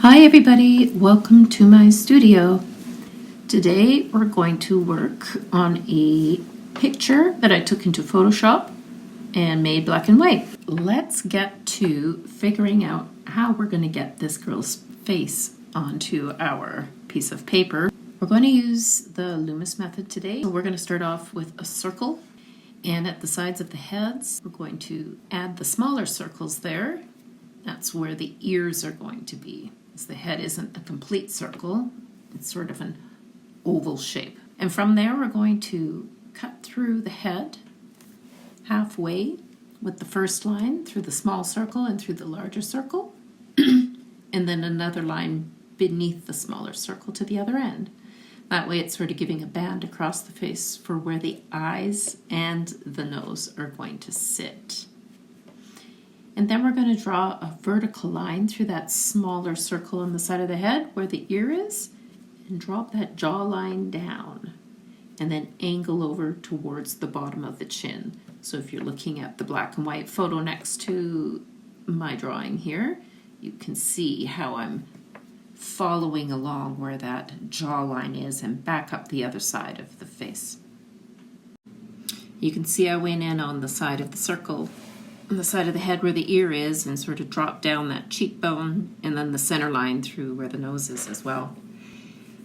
Hi everybody, welcome to my studio. Today we're going to work on a picture that I took into Photoshop and made black and white. Let's get to figuring out how we're going to get this girl's face onto our piece of paper. We're going to use the Loomis method today. So we're going to start off with a circle, and at the sides of the heads we're going to add the smaller circles there. That's where the ears are going to be. The head isn't a complete circle, it's sort of an oval shape. And from there we're going to cut through the head halfway with the first line through the small circle and through the larger circle, and then another line beneath the smaller circle to the other end. That way it's sort of giving a band across the face for where the eyes and the nose are going to sit. And then we're going to draw a vertical line through that smaller circle on the side of the head where the ear is, and drop that jawline down, and then angle over towards the bottom of the chin. So if you're looking at the black and white photo next to my drawing here, you can see how I'm following along where that jawline is and back up the other side of the face. You can see I went in on the side of the circle, on the side of the head where the ear is, and sort of drop down that cheekbone and then the center line through where the nose is as well.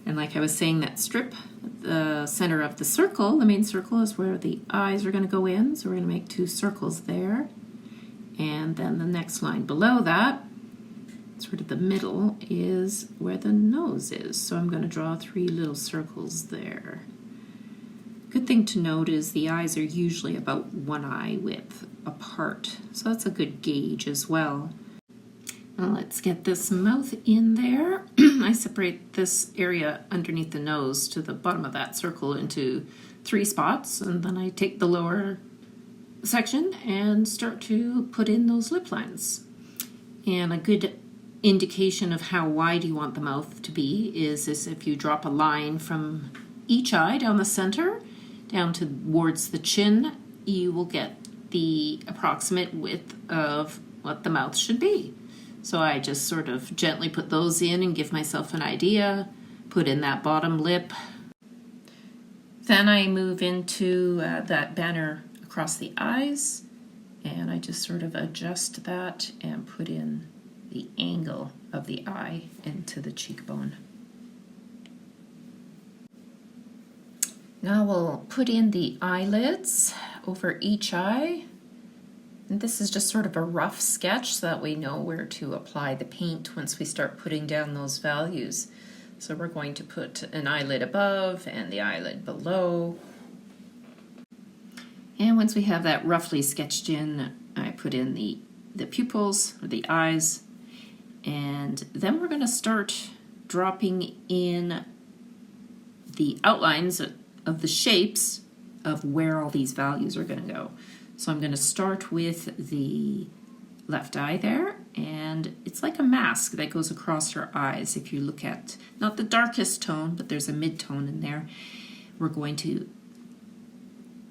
And like I was saying, that strip at the center of the circle, the main circle, is where the eyes are going to go in, so we're going to make two circles there. And then the next line below that, sort of the middle, is where the nose is, so I'm going to draw three little circles there. Good thing to note is the eyes are usually about one eye width apart, so that's a good gauge as well. Now let's get this mouth in there. I separate this area underneath the nose to the bottom of that circle into three spots, and then I take the lower section and start to put in those lip lines. And a good indication of how wide you want the mouth to be is if you drop a line from each eye down the center down towards the chin, you will get the approximate width of what the mouth should be. So I just sort of gently put those in and give myself an idea, put in that bottom lip. Then I move into that banner across the eyes, and I just sort of adjust that and put in the angle of the eye into the cheekbone. Now we'll put in the eyelids over each eye. And this is just sort of a rough sketch so that we know where to apply the paint once we start putting down those values. So we're going to put an eyelid above and the eyelid below. And once we have that roughly sketched in, I put in the pupils, or the eyes, and then we're going to start dropping in the outlines of the shapes of where all these values are going to go. So I'm going to start with the left eye there, and it's like a mask that goes across her eyes. If you look at not the darkest tone, but there's a mid-tone in there, we're going to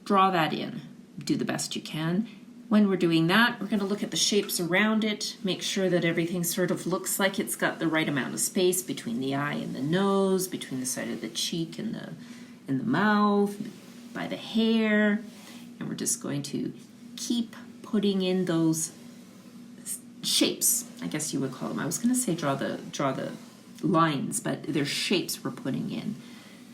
draw that in. Do the best you can. When we're doing that, we're going to look at the shapes around it, make sure that everything sort of looks like it's got the right amount of space between the eye and the nose, between the side of the cheek and the mouth, by the hair, and we're just going to keep putting in those shapes, I guess you would call them. I was going to say draw the lines, but they're shapes we're putting in.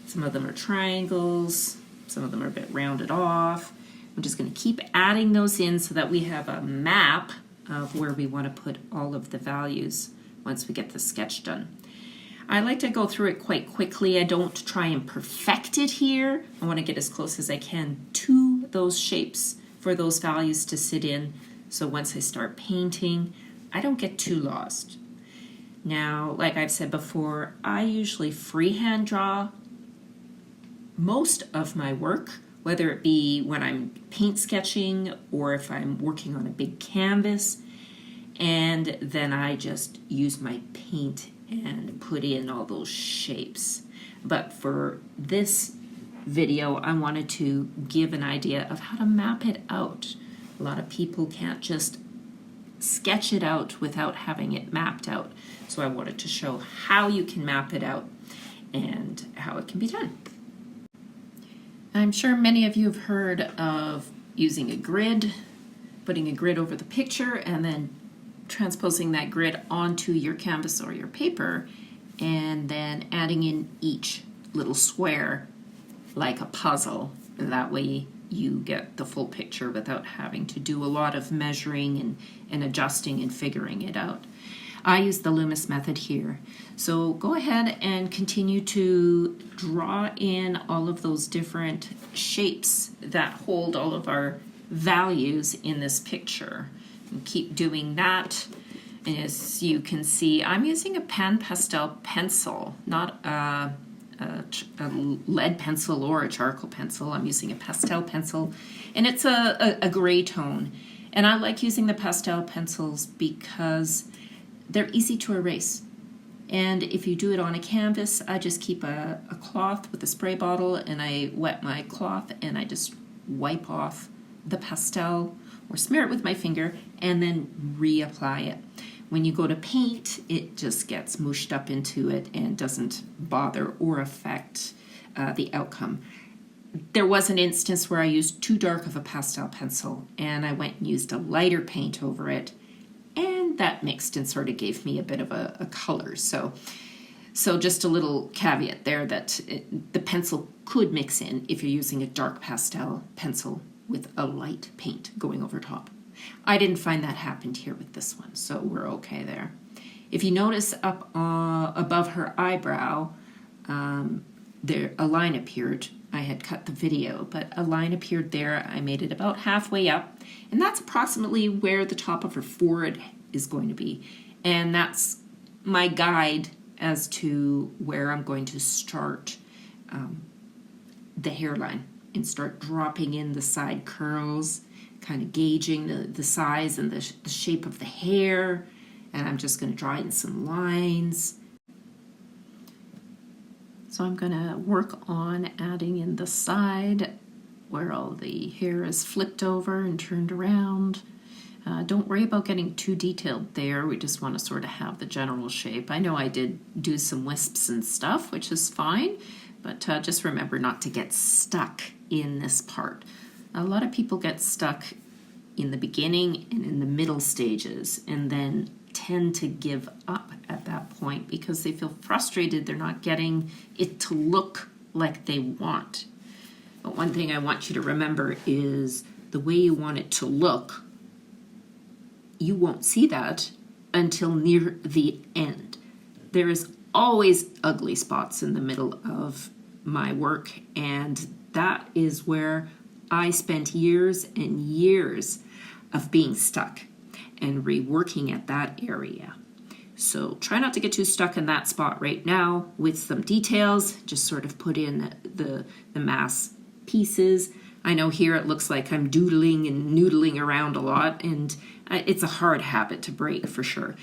Some of them are triangles, some of them are a bit rounded off. I'm just going to keep adding those in so that we have a map of where we want to put all of the values once we get the sketch done. I like to go through it quite quickly. I don't try and perfect it here. I want to get as close as I can to those shapes for those values to sit in. So once I start painting, I don't get too lost. Now, like I've said before, I usually freehand draw most of my work, whether it be when I'm paint sketching or if I'm working on a big canvas, and then I just use my paint and put in all those shapes. But for this video, I wanted to give an idea of how to map it out. A lot of people can't just sketch it out without having it mapped out. So I wanted to show how you can map it out and how it can be done. I'm sure many of you have heard of using a grid, putting a grid over the picture and then transposing that grid onto your canvas or your paper and then adding in each little square like a puzzle. That way you get the full picture without having to do a lot of measuring and adjusting and figuring it out. I use the Loomis method here. So go ahead and continue to draw in all of those different shapes that hold all of our values in this picture. And keep doing that. And as you can see, I'm using a pan pastel pencil, not a lead pencil or a charcoal pencil. I'm using a pastel pencil, and it's a gray tone. And I like using the pastel pencils because they're easy to erase. And if you do it on a canvas, I just keep a cloth with a spray bottle and I wet my cloth and I just wipe off the pastel or smear it with my finger and then reapply it. When you go to paint, it just gets mushed up into it and doesn't bother or affect the outcome. There was an instance where I used too dark of a pastel pencil and I went and used a lighter paint over it, and that mixed and sort of gave me a bit of a color. So just a little caveat there that the pencil could mix in if you're using a dark pastel pencil with a light paint going over top. I didn't find that happened here with this one, so we're okay there. If you notice up above her eyebrow, there a line appeared. I had cut the video, but a line appeared there. I made it about halfway up, and that's approximately where the top of her forehead is going to be. And that's my guide as to where I'm going to start the hairline and start dropping in the side curls, kind of gauging the size and the shape of the hair. And I'm just going to draw in some lines. So I'm going to work on adding in the side where all the hair is flipped over and turned around. Don't worry about getting too detailed there. We just want to sort of have the general shape. I know I did do some wisps and stuff, which is fine, but just remember not to get stuck in this part. A lot of people get stuck in the beginning and in the middle stages and then tend to give up at that point because they feel frustrated they're not getting it to look like they want. But one thing I want you to remember is the way you want it to look, you won't see that until near the end. There is always ugly spots in the middle of my work, and that is where I spent years and years of being stuck and reworking at that area. So try not to get too stuck in that spot right now with some details. Just sort of put in the mass pieces. I know here it looks like I'm doodling and noodling around a lot, and it's a hard habit to break for sure.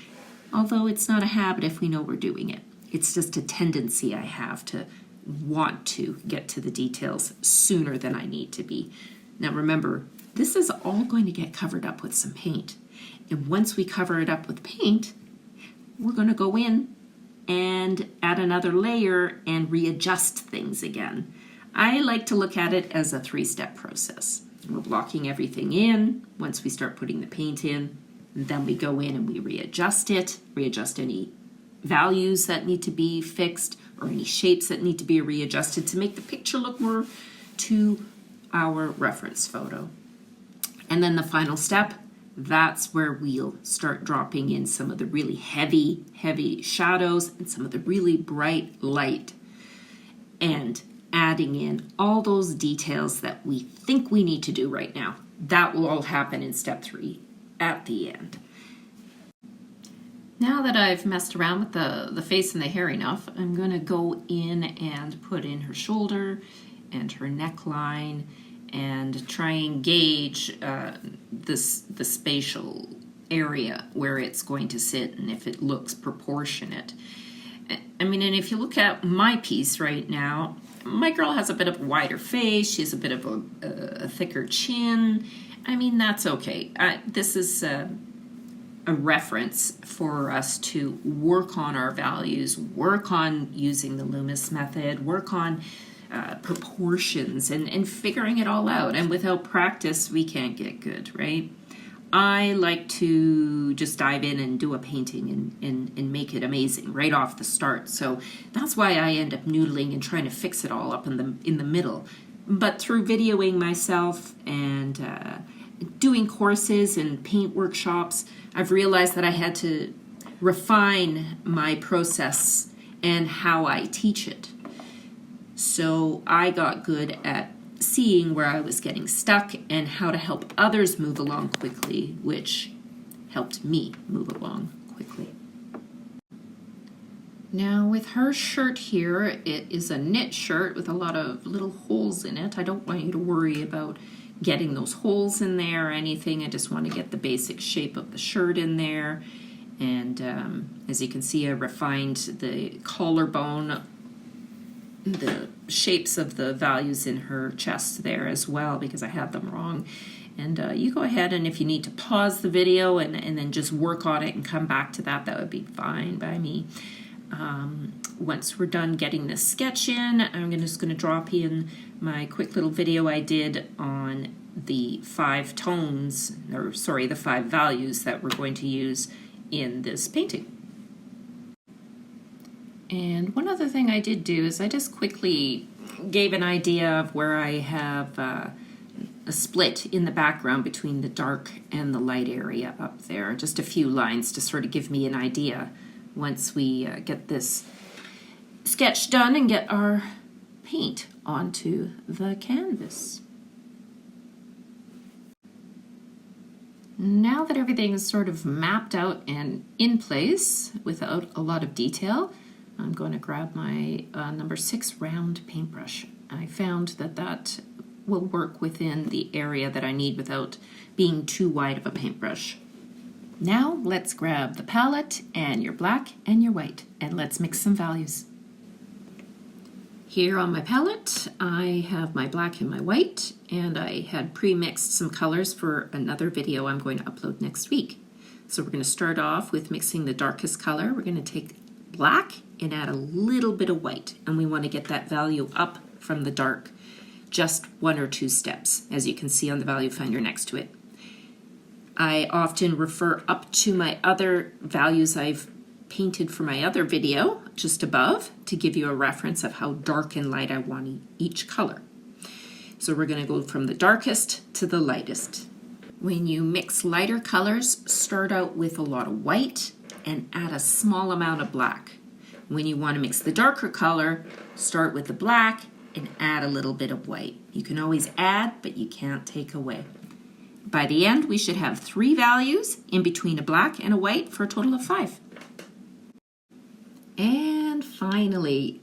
Although it's not a habit if we know we're doing it. It's just a tendency I have to want to get to the details sooner than I need to be. Now remember, this is all going to get covered up with some paint. And once we cover it up with paint, we're going to go in and add another layer and readjust things again. I like to look at it as a 3-step process. We're blocking everything in once we start putting the paint in, and then we go in and we readjust it, readjust any values that need to be fixed or any shapes that need to be readjusted to make the picture look more to our reference photo. And then the final step, that's where we'll start dropping in some of the really heavy shadows and some of the really bright light, and adding in all those details that we think we need to do right now. That will all happen in step 3 at the end. Now that I've messed around with the face and the hair enough, I'm going to go in and put in her shoulder and her neckline and try and gauge the spatial area where it's going to sit and if it looks proportionate. I mean, and if you look at my piece right now, my girl has a bit of a wider face, she has a bit of a thicker chin. I mean, that's okay. This is a reference for us to work on our values, work on using the Loomis method, work on proportions and figuring it all out. And without practice, we can't get good, right? I like to just dive in and do a painting and make it amazing right off the start. So that's why I end up noodling and trying to fix it all up in the middle. But through videoing myself and doing courses and paint workshops, I've realized that I had to refine my process and how I teach it. So I got good at seeing where I was getting stuck and how to help others move along quickly, which helped me move along quickly. Now with her shirt here, it is a knit shirt with a lot of little holes in it. I don't want you to worry about getting those holes in there or anything. I just want to get the basic shape of the shirt in there. And as you can see, I refined the collarbone, the shapes of the values in her chest there as well, because I had them wrong. And you go ahead, and if you need to pause the video and then just work on it and come back to that, that would be fine by me. Once we're done getting this sketch in, I'm just going to drop in my quick little video I did on the 5 tones, or sorry, the 5 values that we're going to use in this painting. And one other thing I did do is I just quickly gave an idea of where I have a split in the background between the dark and the light area up there. Just a few lines to sort of give me an idea once we get this sketch done and get our paint onto the canvas. Now that everything is sort of mapped out and in place without a lot of detail, I'm going to grab my number 6 round paintbrush. I found that will work within the area that I need without being too wide of a paintbrush. Now let's grab the palette and your black and your white, and let's mix some values. Here on my palette, I have my black and my white, and I had pre-mixed some colors for another video I'm going to upload next week. So we're going to start off with mixing the darkest color. We're going to take black and add a little bit of white, and we want to get that value up from the dark, just 1 or 2 steps, as you can see on the value finder next to it. I often refer up to my other values I've painted for my other video just above to give you a reference of how dark and light I want each color. So we're going to go from the darkest to the lightest. When you mix lighter colors, start out with a lot of white and add a small amount of black. When you want to mix the darker color, start with the black and add a little bit of white. You can always add, but you can't take away. By the end, we should have 3 values in between a black and a white for a total of 5. And finally,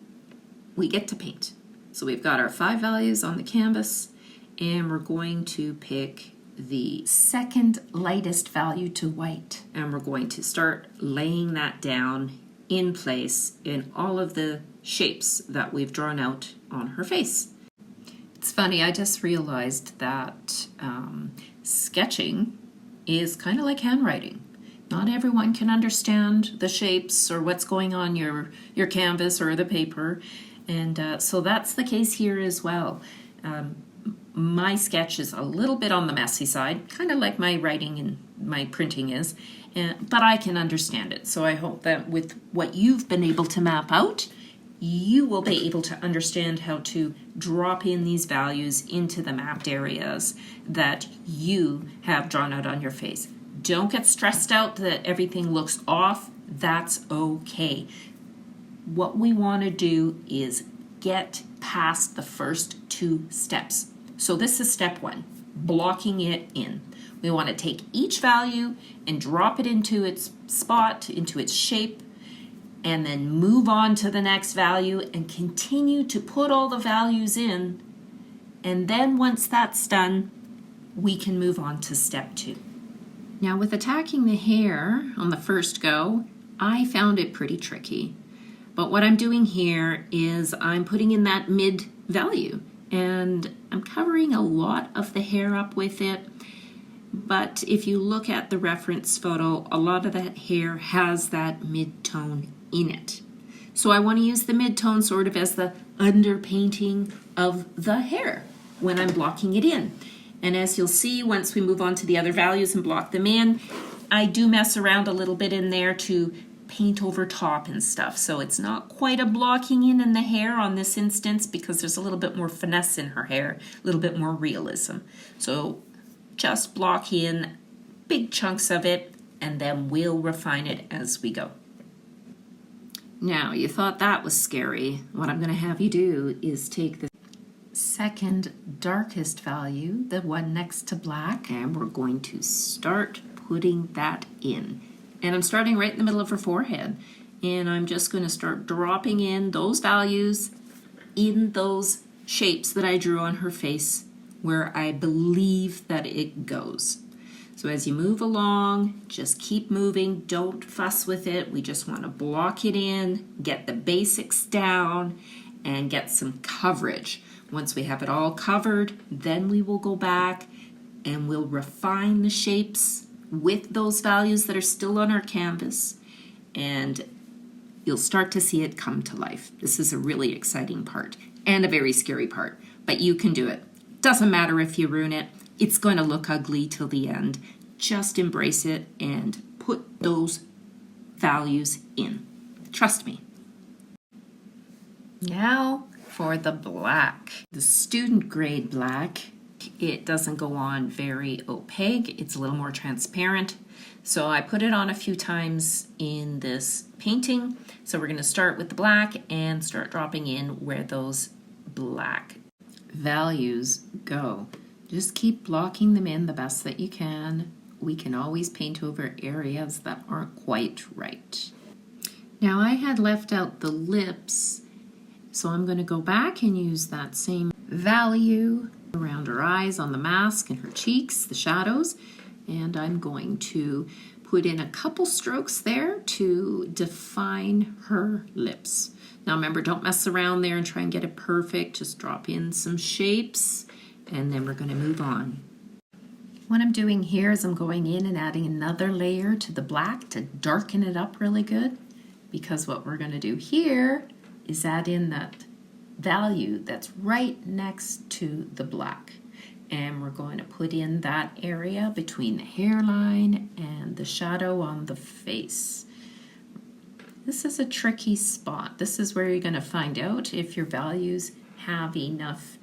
we get to paint. So we've got our 5 values on the canvas, and we're going to pick the second lightest value to white. And we're going to start laying that down in place in all of the shapes that we've drawn out on her face. It's funny, I just realized that sketching is kind of like handwriting. Not everyone can understand the shapes or what's going on your canvas or the paper, and so that's the case here as well. My sketch is a little bit on the messy side, kind of like my writing and my printing is, but I can understand it. So I hope that with what you've been able to map out, you will be able to understand how to drop in these values into the mapped areas that you have drawn out on your face. Don't get stressed out that everything looks off. That's okay. What we want to do is get past the first 2 steps. So this is step 1, blocking it in. We want to take each value and drop it into its spot, into its shape, and then move on to the next value and continue to put all the values in. And then once that's done, we can move on to step 2. Now with attacking the hair on the first go, I found it pretty tricky. But what I'm doing here is I'm putting in that mid value, and I'm covering a lot of the hair up with it. but if you look at the reference photo, a lot of that hair has that mid-tone in it. So I want to use the mid-tone sort of as the underpainting of the hair when I'm blocking it in. And as you'll see, once we move on to the other values and block them in, I do mess around a little bit in there to paint over top and stuff. So it's not quite a blocking in the hair on this instance because there's a little bit more finesse in her hair, a little bit more realism. So just block in big chunks of it and then we'll refine it as we go. Now, you thought that was scary. What I'm going to have you do is take the second darkest value, the one next to black, and we're going to start putting that in. And I'm starting right in the middle of her forehead. And I'm just going to start dropping in those values in those shapes that I drew on her face where I believe that it goes. So as you move along, just keep moving. Don't fuss with it. We just want to block it in, get the basics down, and get some coverage. Once we have it all covered, then we will go back and we'll refine the shapes with those values that are still on our canvas, and you'll start to see it come to life. This is a really exciting part and a very scary part, but you can do it. Doesn't matter if you ruin it. It's going to look ugly till the end. Just embrace it and put those values in. Trust me. Now for the black. The student grade black, it doesn't go on very opaque. It's a little more transparent. So I put it on a few times in this painting. So we're going to start with the black and start dropping in where those black values go. Just keep blocking them in the best that you can. We can always paint over areas that aren't quite right. Now I had left out the lips, so I'm going to go back and use that same value around her eyes on the mask and her cheeks, the shadows, and I'm going to put in a couple strokes there to define her lips. Now remember, don't mess around there and try and get it perfect. Just drop in some shapes and then we're going to move on. What I'm doing here is I'm going in and adding another layer to the black to darken it up really good, because what we're going to do here is add in that value that's right next to the black. And we're going to put in that area between the hairline and the shadow on the face. This is a tricky spot. This is where you're going to find out if your values have enough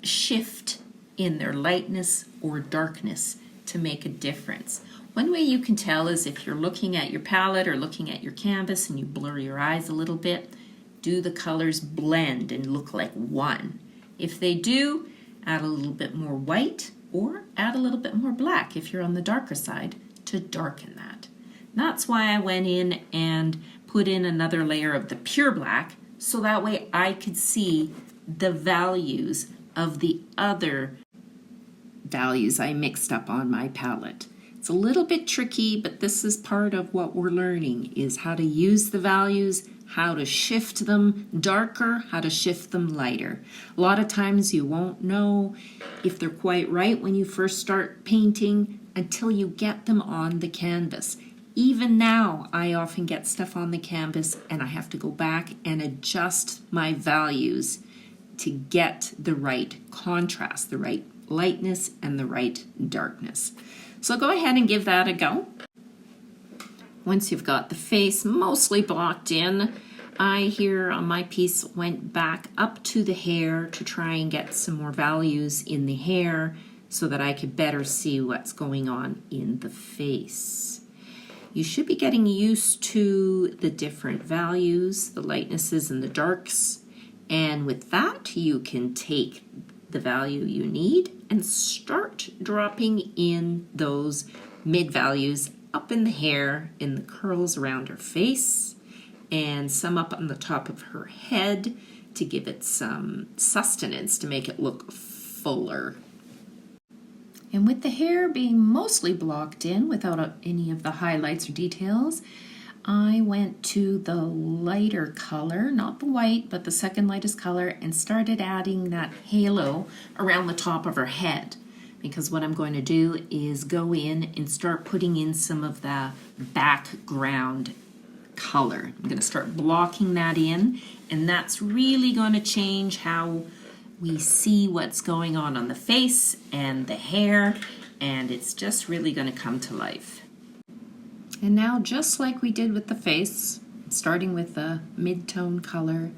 shift in their lightness or darkness to make a difference. One way you can tell is if you're looking at your palette or looking at your canvas and you blur your eyes a little bit, do the colors blend and look like one? If they do, add a little bit more white or add a little bit more black if you're on the darker side to darken that. That's why I went in and put in another layer of the pure black, so that way I could see the values of the other values I mixed up on my palette. It's a little bit tricky, but this is part of what we're learning, is how to use the values, how to shift them darker, how to shift them lighter. A lot of times you won't know if they're quite right when you first start painting until you get them on the canvas. Even now, I often get stuff on the canvas and I have to go back and adjust my values to get the right contrast, the right lightness and the right darkness. So go ahead and give that a go. Once you've got the face mostly blocked in, I here on my piece went back up to the hair to try and get some more values in the hair so that I could better see what's going on in the face. You should be getting used to the different values, the lightnesses and the darks, and with that you can take the value you need and start dropping in those mid values up in the hair, in the curls around her face, and some up on the top of her head to give it some sustenance to make it look fuller. And with the hair being mostly blocked in without any of the highlights or details, I went to the lighter color, not the white, but the second lightest color, and started adding that halo around the top of her head. because what I'm going to do is go in and start putting in some of the background color. I'm going to start blocking that in, and that's really going to change how we see what's going on the face and the hair, and it's just really going to come to life. And now, just like we did with the face, starting with the mid-tone color,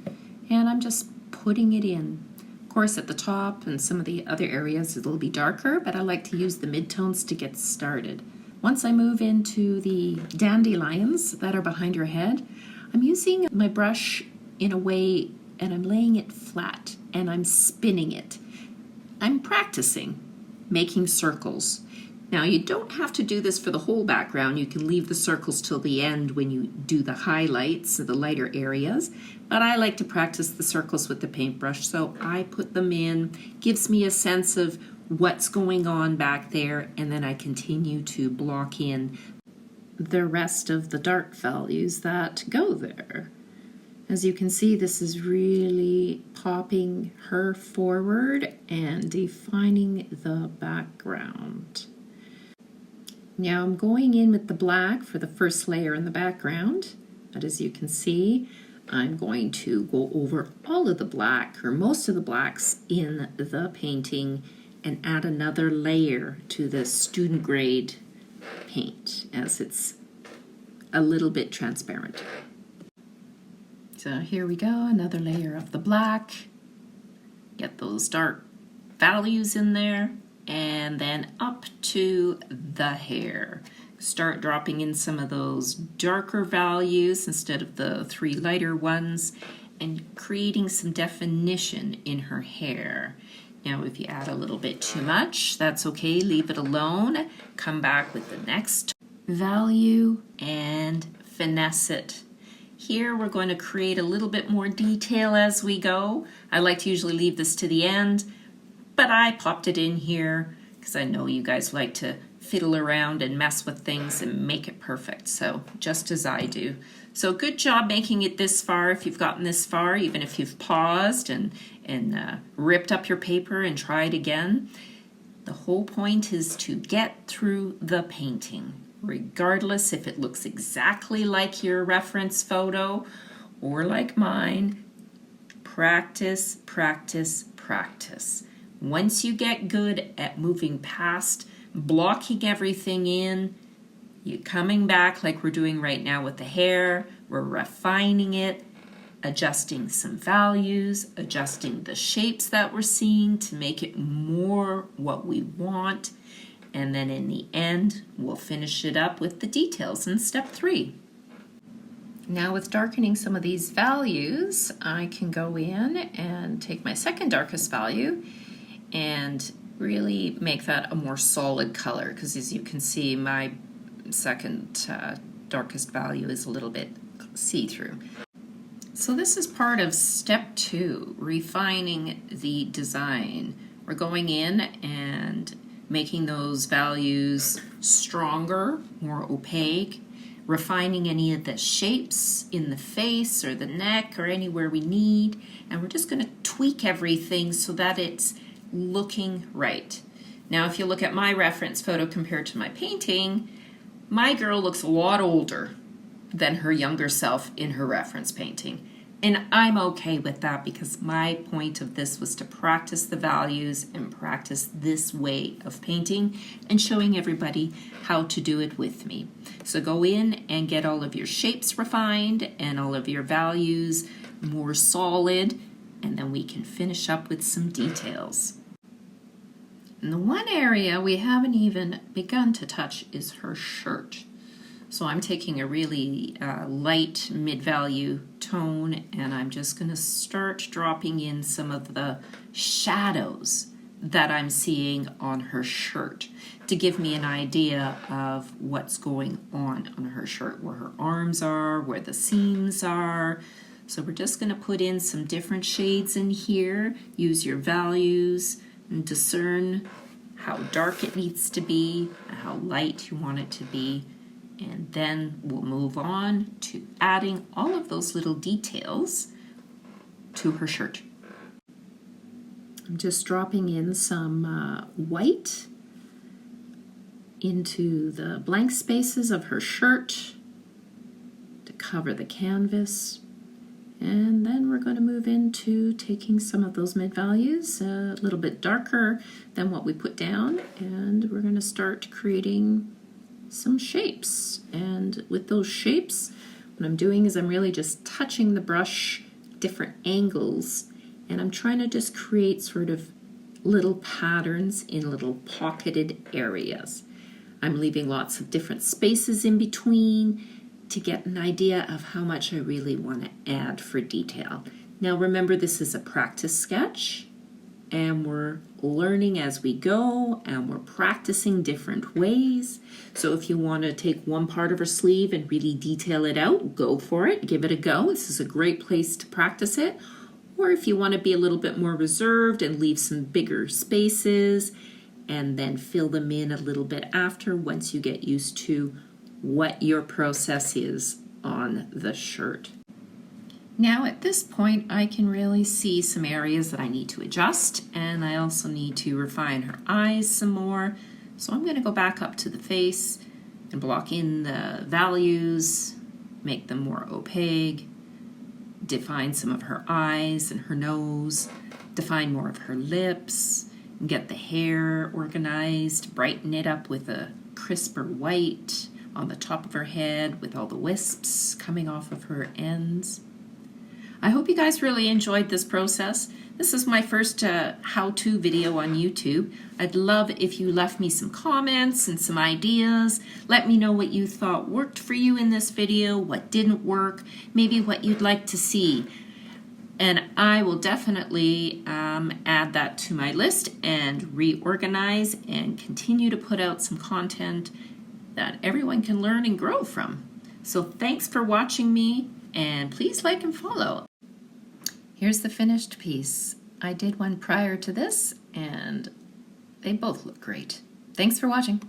and I'm just putting it in. Of course, at the top and some of the other areas it'll be darker, but I like to use the mid-tones to get started. Once I move into the dandelions that are behind your head, I'm using my brush in a way, and I'm laying it flat and I'm spinning it. I'm practicing making circles. Now, you don't have to do this for the whole background. You can leave the circles till the end when you do the highlights of the lighter areas, but I like to practice the circles with the paintbrush, so I put them in. Gives me a sense of what's going on back there, and then I continue to block in the rest of the dark values that go there. As you can see, this is really popping her forward and defining the background. Now I'm going in with the black for the first layer in the background, but as you can see, I'm going to go over all of the black, or most of the blacks in the painting, and add another layer to the student grade paint as it's a little bit transparent. So here we go, another layer of the black. Get those dark values in there, and then up to the hair. Start dropping in some of those darker values instead of the 3 lighter ones, and creating some definition in her hair. Now, if you add a little bit too much, that's okay, leave it alone. Come back with the next value and finesse it. Here we're going to create a little bit more detail as we go. I like to usually leave this to the end, but I popped it in here because I know you guys like to fiddle around and mess with things and make it perfect, so just as I do. So good job making it this far if you've gotten this far, even if you've paused and ripped up your paper and tried again. The whole point is to get through the painting, regardless if it looks exactly like your reference photo or like mine. Practice, practice, practice. Once you get good at moving past blocking everything in, you're coming back like we're doing right now with the hair, we're refining it, adjusting some values, adjusting the shapes that we're seeing to make it more what we want, and then in the end, we'll finish it up with the details in step 3. Now with darkening some of these values, I can go in and take my second darkest value and really make that a more solid color, because as you can see, my second darkest value is a little bit see-through. So this is part of step 2, refining the design. We're going in and making those values stronger, more opaque, refining any of the shapes in the face or the neck or anywhere we need, and we're just going to tweak everything so that it's looking right. Now if you look at my reference photo compared to my painting, my girl looks a lot older than her younger self in her reference painting. And I'm okay with that, because my point of this was to practice the values and practice this way of painting and showing everybody how to do it with me. So go in and get all of your shapes refined and all of your values more solid, and then we can finish up with some details. And the one area we haven't even begun to touch is her shirt. So I'm taking a really light mid-value tone, and I'm just going to start dropping in some of the shadows that I'm seeing on her shirt to give me an idea of what's going on her shirt, where her arms are, where the seams are. So we're just going to put in some different shades in here, use your values, and discern how dark it needs to be and how light you want it to be. And then we'll move on to adding all of those little details to her shirt. I'm just dropping in some white into the blank spaces of her shirt to cover the canvas. And then we're going to move into taking some of those mid values a little bit darker than what we put down, and we're going to start creating some shapes. And with those shapes, what I'm doing is I'm really just touching the brush different angles, and I'm trying to just create sort of little patterns in little pocketed areas. I'm leaving lots of different spaces in between to get an idea of how much I really want to add for detail. Now remember, this is a practice sketch, and we're learning as we go, and we're practicing different ways. So if you want to take one part of her sleeve and really detail it out, go for it, give it a go. This is a great place to practice it. Or if you want to be a little bit more reserved and leave some bigger spaces and then fill them in a little bit after, once you get used to what your process is on the shirt. Now at this point, I can really see some areas that I need to adjust, and I also need to refine her eyes some more. So I'm going to go back up to the face and block in the values, make them more opaque, define some of her eyes and her nose, define more of her lips, and get the hair organized, brighten it up with a crisper white on the top of her head with all the wisps coming off of her ends. I hope you guys really enjoyed this process. This is my first how-to video on YouTube. I'd love if you left me some comments and some ideas. Let me know what you thought worked for you in this video, what didn't work, maybe what you'd like to see. And I will definitely add that to my list and reorganize and continue to put out some content that everyone can learn and grow from. So thanks for watching me, and please like and follow. Here's the finished piece. I did one prior to this, and they both look great. Thanks for watching.